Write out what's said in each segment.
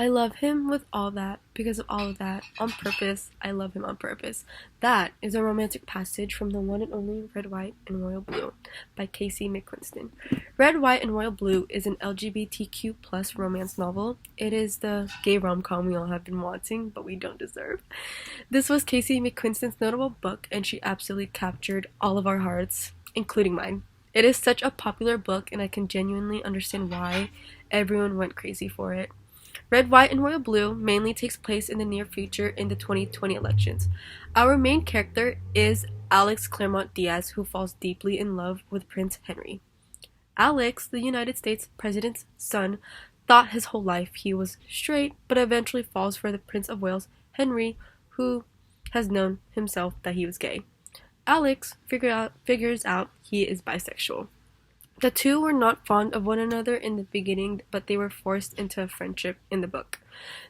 I love him with all that, because of all of that, on purpose. I love him on purpose. That is a romantic passage from the one and only Red, White, and Royal Blue by Casey McQuiston. Red, White, and Royal Blue is an LGBTQ plus romance novel. It is the gay rom-com we all have been wanting, but we don't deserve. This was Casey McQuiston's notable book, and she absolutely captured all of our hearts, including mine. It is such a popular book, and I can genuinely understand why everyone went crazy for it. Red, White, and Royal Blue mainly takes place in the near future in the 2020 elections. Our main character is Alex Claremont Diaz, who falls deeply in love with Prince Henry. Alex, the United States president's son, thought his whole life he was straight, but eventually falls for the Prince of Wales, Henry, who has known himself that he was gay. Alex figures out he is bisexual. The two were not fond of one another in the beginning, but they were forced into a friendship in the book.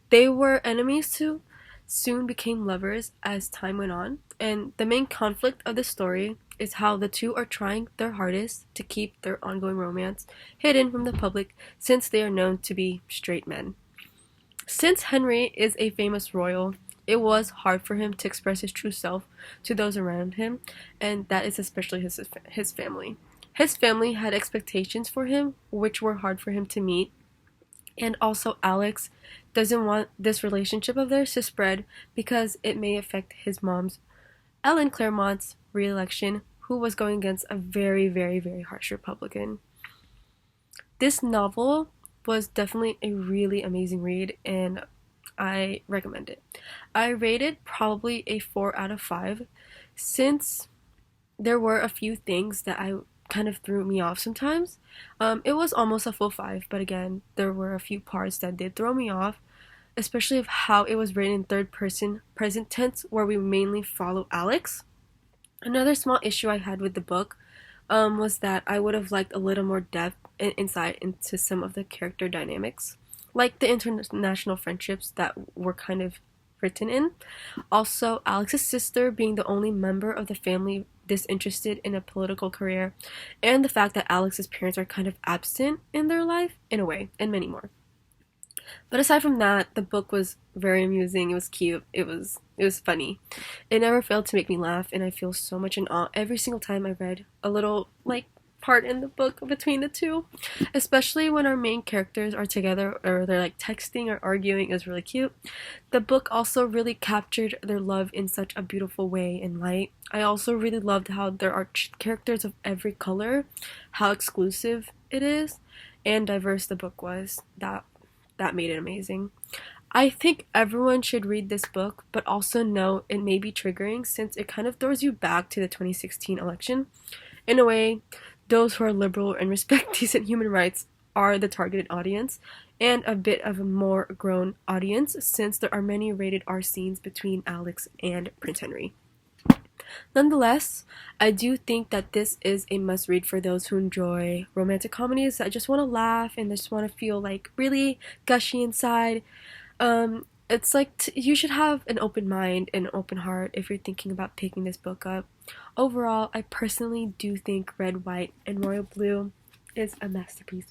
They were enemies who soon became lovers as time went on, and the main conflict of the story is how the two are trying their hardest to keep their ongoing romance hidden from the public since they are known to be straight men. Since Henry is a famous royal, it was hard for him to express his true self to those around him, and that is especially his family. His family had expectations for him, which were hard for him to meet, and also Alex doesn't want this relationship of theirs to spread because it may affect his mom's, Ellen Claremont's, re-election, who was going against a very, very, very harsh Republican. This novel was definitely a really amazing read, and I recommend it. I rated probably a 4 out of 5, since there were a few things that I kind of threw me off sometimes. It was almost a full 5, but again, there were a few parts that did throw me off, especially of how it was written in third person present tense, where we mainly follow Alex. Another small issue I had with the book was that I would have liked a little more depth and insight into some of the character dynamics, like the international friendships that were kind of written in. Also, Alex's sister being the only member of the family disinterested in a political career, and the fact that Alex's parents are kind of absent in their life, in a way, and many more. But aside from that, the book was very amusing. It was cute. It was funny. It never failed to make me laugh, and I feel so much in awe every single time I read a little part in the book between the two, especially when our main characters are together or they're texting or arguing. Is really cute. The book also really captured their love in such a beautiful way and light. I also really loved how there are characters of every color, how exclusive it is, and diverse the book was. That made it amazing. I think everyone should read this book, but also know it may be triggering since it kind of throws you back to the 2016 election. In a way, those who are liberal and respect decent human rights are the targeted audience, and a bit of a more grown audience since there are many rated R scenes between Alex and Prince Henry. Nonetheless, I do think that this is a must-read for those who enjoy romantic comedies that just want to laugh and just want to feel really gushy inside. It's you should have an open mind and an open heart if you're thinking about picking this book up. Overall, I personally do think Red, White, and Royal Blue is a masterpiece.